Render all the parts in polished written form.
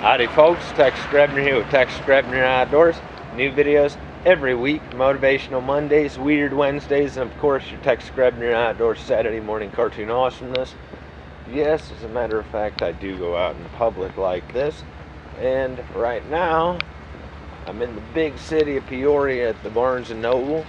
Howdy folks, Tex Grebner here with Tex Grebner Outdoors. New videos every week, motivational Mondays, weird Wednesdays, and of course your Tex Grebner Outdoors Saturday morning cartoon awesomeness. Yes, as a matter of fact, I do go out in public like this, and right now I'm in the big city of Peoria at the Barnes & Noble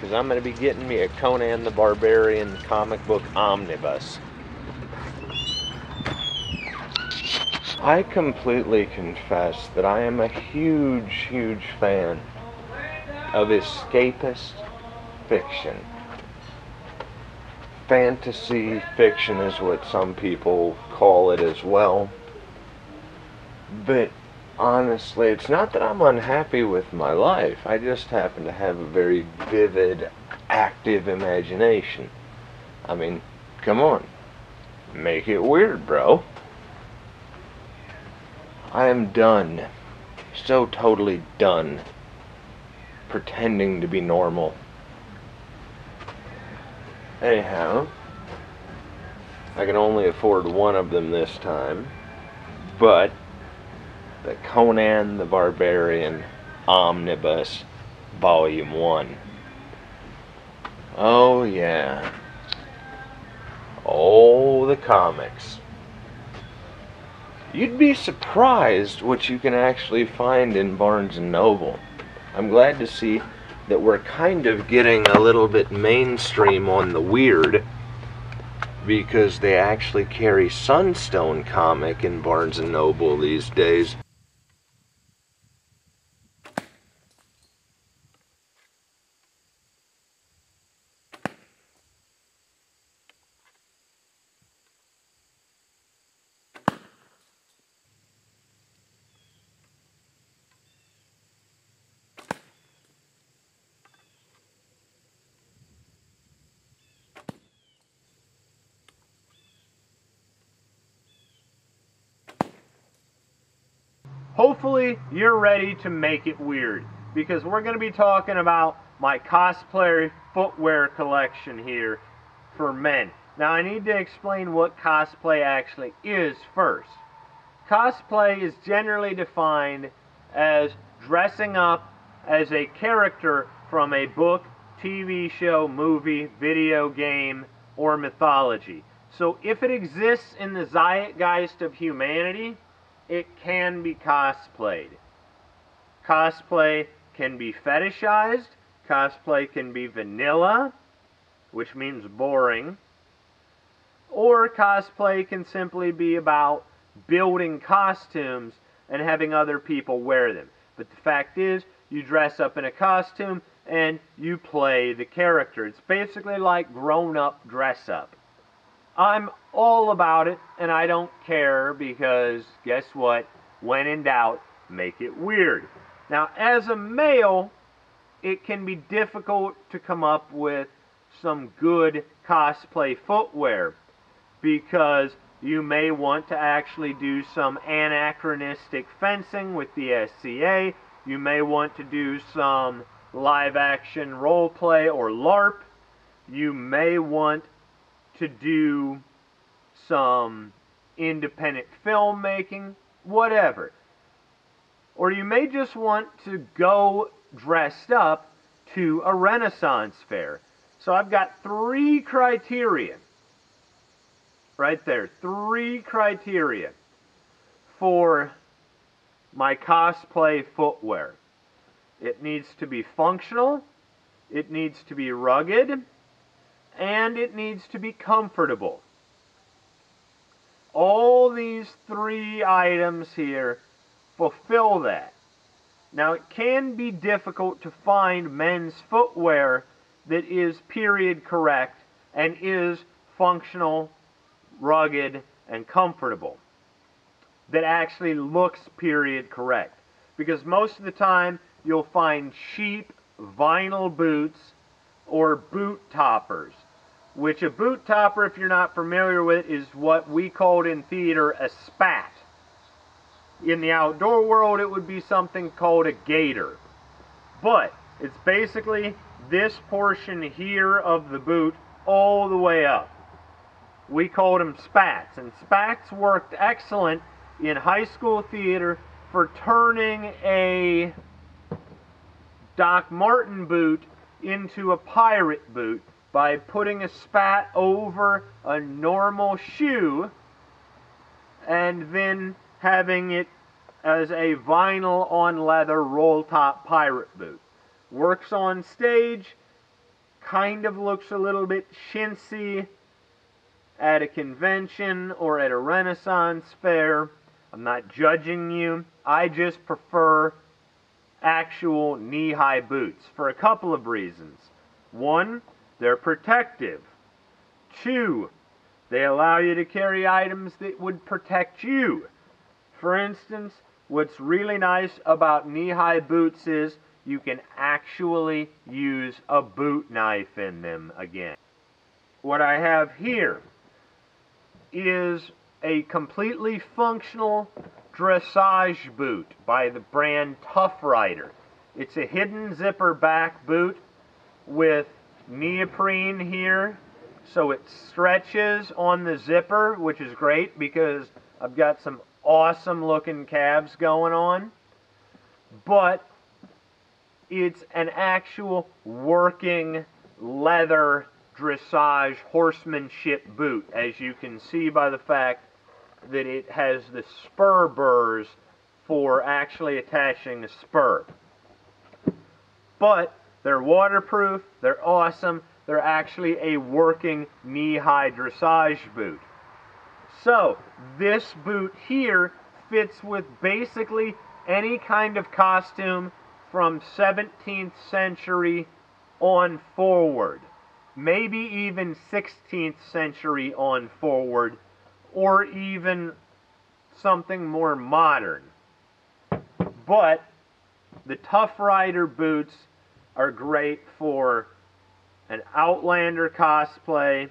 because I'm going to be getting me a Conan the Barbarian comic book omnibus. I completely confess that I am a huge fan of escapist fiction. Fantasy fiction is what some people call it as well. But honestly, it's not that I'm unhappy with my life. I just happen to have a very vivid, active imagination. I mean, come on. Make it weird, bro. I am done, so totally done, pretending to be normal. Anyhow, I can only afford one of them this time, but the Conan the Barbarian Omnibus Volume 1. Oh yeah. Oh, the comics. You'd be surprised what you can actually find in Barnes & Noble. I'm glad to see that we're kind of getting a little bit mainstream on the weird, because they actually carry Sunstone comic in Barnes & Noble these days. Hopefully you're ready to make it weird, because we're going to be talking about my cosplay footwear collection here for men. Now I need to explain what cosplay actually is first. Cosplay is generally defined as dressing up as a character from a book, TV show, movie, video game, or mythology. So if it exists in the zeitgeist of humanity, it can be cosplayed. Cosplay can be fetishized. Cosplay can be vanilla, which means boring. Or cosplay can simply be about building costumes and having other people wear them. But the fact is, you dress up in a costume and you play the character. It's basically like grown-up dress-up. I'm all about it, and I don't care, because guess what? When in doubt, make it weird. Now, as a male, it can be difficult to come up with some good cosplay footwear, because you may want to actually do some anachronistic fencing with the SCA. You may want to do some live-action roleplay or LARP. You may want to do some independent filmmaking, whatever. Or you may just want to go dressed up to a Renaissance fair. So I've got 3 criteria. Right there, 3 criteria for my cosplay footwear. It needs to be functional, it needs to be rugged, and it needs to be comfortable. All these 3 items here fulfill that. Now, it can be difficult to find men's footwear that is period correct and is functional, rugged, and comfortable, that actually looks period correct. Because most of the time you'll find cheap vinyl boots or boot toppers, which a boot topper, if you're not familiar with, is what we called in theater a spat. In the outdoor world, it would be something called a gaiter. But it's basically this portion here of the boot all the way up. We called them spats, and spats worked excellent in high school theater for turning a Doc Marten boot into a pirate boot by putting a spat over a normal shoe and then having it as a vinyl on leather roll top pirate boot. Works on stage, kind of looks a little bit chintzy at a convention or at a Renaissance fair. I'm not judging you. I just prefer actual knee-high boots for a couple of reasons. One, they're protective. Two, they allow you to carry items that would protect you. For instance, what's really nice about knee-high boots is you can actually use a boot knife in them again. What I have here is a completely functional Dressage Boot by the brand Tough Rider. It's a hidden zipper back boot with neoprene here, so it stretches on the zipper, which is great because I've got some awesome looking calves going on. But it's an actual working leather dressage horsemanship boot, as you can see by the fact that it has the spur burrs for actually attaching a spur. But they're waterproof, they're awesome, they're actually a working knee-high dressage boot. So, this boot here fits with basically any kind of costume from 17th century on forward. Maybe even 16th century on forward, or even something more modern. But the Tough Rider boots are great for an Outlander cosplay,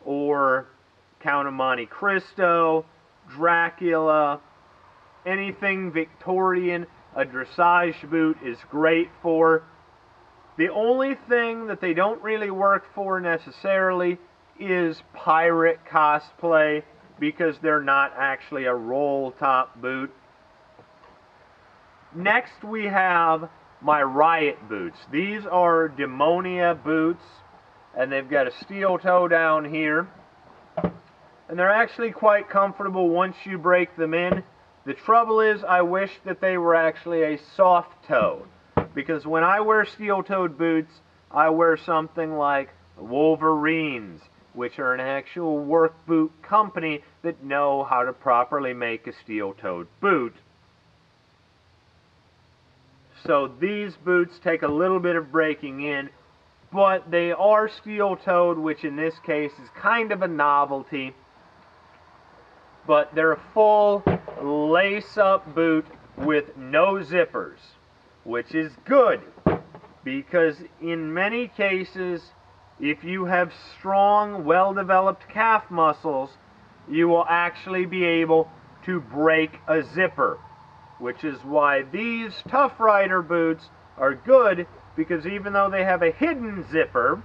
or Count of Monte Cristo, Dracula, anything Victorian, a dressage boot is great for. The only thing that they don't really work for necessarily is pirate cosplay, because they're not actually a roll top boot. Next we have my Riot Boots. These are Demonia boots, and they've got a steel toe down here. And they're actually quite comfortable once you break them in. The trouble is, I wish that they were actually a soft toe, because when I wear steel-toed boots, I wear something like Wolverines, which are an actual work boot company that know how to properly make a steel-toed boot. So these boots take a little bit of breaking in, but they are steel-toed, which in this case is kind of a novelty. But they're a full lace-up boot with no zippers, which is good, because in many cases, if you have strong, well-developed calf muscles, you will actually be able to break a zipper, which is why these Tough Rider boots are good, because even though they have a hidden zipper,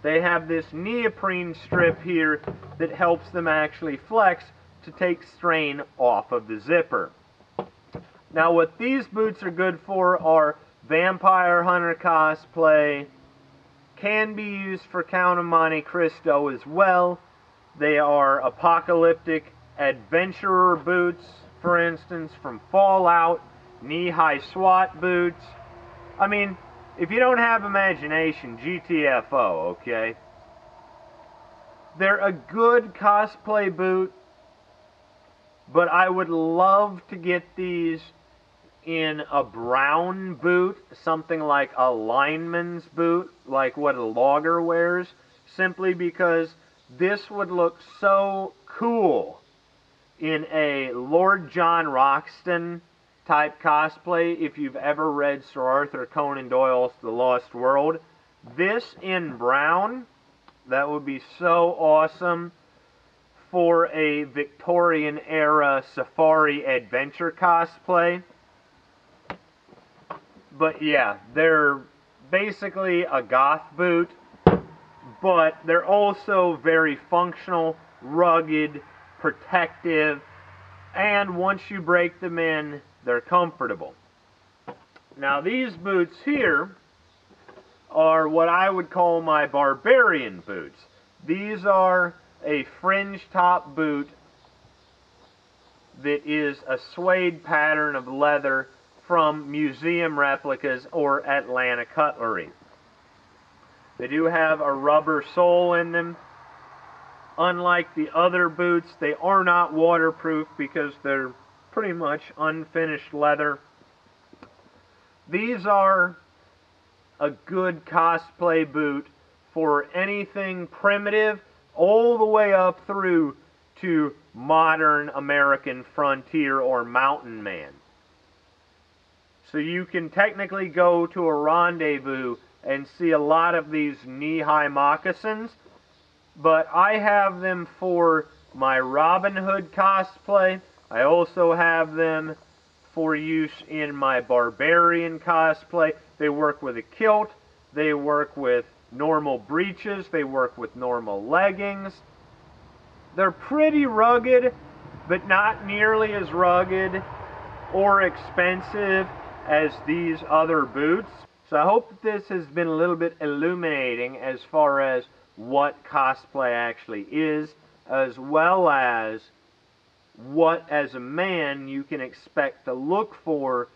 they have this neoprene strip here that helps them actually flex to take strain off of the zipper. Now, what these boots are good for are vampire hunter cosplay, can be used for Count of Monte Cristo as well. They are apocalyptic adventurer boots, for instance, from Fallout, knee-high SWAT boots. I mean, if you don't have imagination, GTFO, okay? They're a good cosplay boot, but I would love to get these in a brown boot, something like a lineman's boot, like what a logger wears, simply because this would look so cool in a Lord John Roxton type cosplay. If you've ever read Sir Arthur Conan Doyle's The Lost World, this in brown, that would be so awesome for a Victorian era safari adventure cosplay. But yeah, they're basically a goth boot, but they're also very functional, rugged, protective, and once you break them in, they're comfortable. Now these boots here are what I would call my barbarian boots. These are a fringe top boot that is a suede pattern of leather from museum replicas or Atlanta cutlery. They do have a rubber sole in them. Unlike the other boots, they are not waterproof because they're pretty much unfinished leather. These are a good cosplay boot for anything primitive all the way up through to modern American frontier or mountain man. So you can technically go to a rendezvous and see a lot of these knee-high moccasins, but I have them for my Robin Hood cosplay. I also have them for use in my barbarian cosplay. They work with a kilt, they work with normal breeches, they work with normal leggings. They're pretty rugged, but not nearly as rugged or expensive as these other boots. So I hope that this has been a little bit illuminating as far as what cosplay actually is, as well as what, as a man, you can expect to look for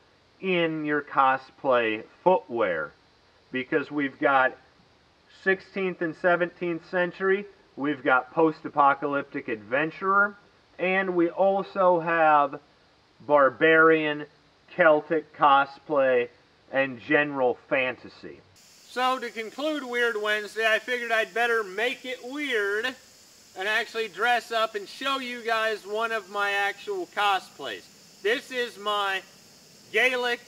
in your cosplay footwear. Because we've got 16th and 17th century, we've got post-apocalyptic adventurer, and we also have barbarian, Celtic cosplay, and general fantasy. So to conclude Weird Wednesday, I figured I'd better make it weird and actually dress up and show you guys one of my actual cosplays. This is my Gaelic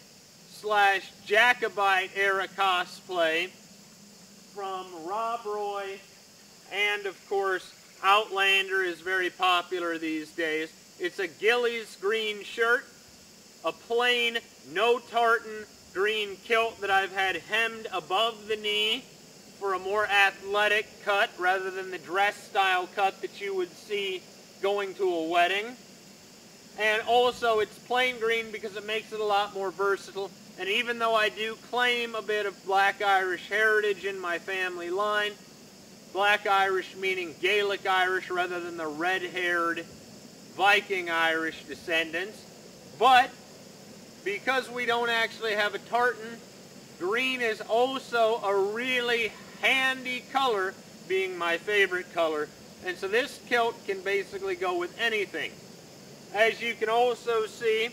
/ Jacobite era cosplay from Rob Roy, and of course Outlander is very popular these days. It's a Gillies green shirt, a plain, no tartan green kilt that I've had hemmed above the knee for a more athletic cut rather than the dress style cut that you would see going to a wedding. And also it's plain green because it makes it a lot more versatile. And even though I do claim a bit of Black Irish heritage in my family line, Black Irish meaning Gaelic Irish rather than the red-haired Viking Irish descendants, but because we don't actually have a tartan, green is also a really handy color, being my favorite color, and so this kilt can basically go with anything. As you can also see,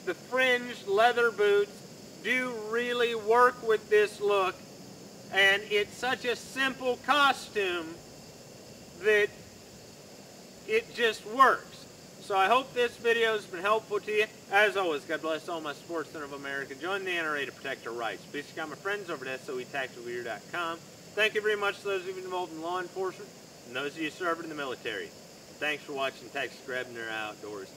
the fringed leather boots do really work with this look, and it's such a simple costume that it just works. So I hope this video has been helpful to you. As always, God bless all my sports center of America. Join the NRA to protect our rights. Please check out my friends over at SOETacticalgear.com. Thank you very much to those of you involved in law enforcement and those of you serving in the military. Thanks for watching Tex Grebner Outdoors.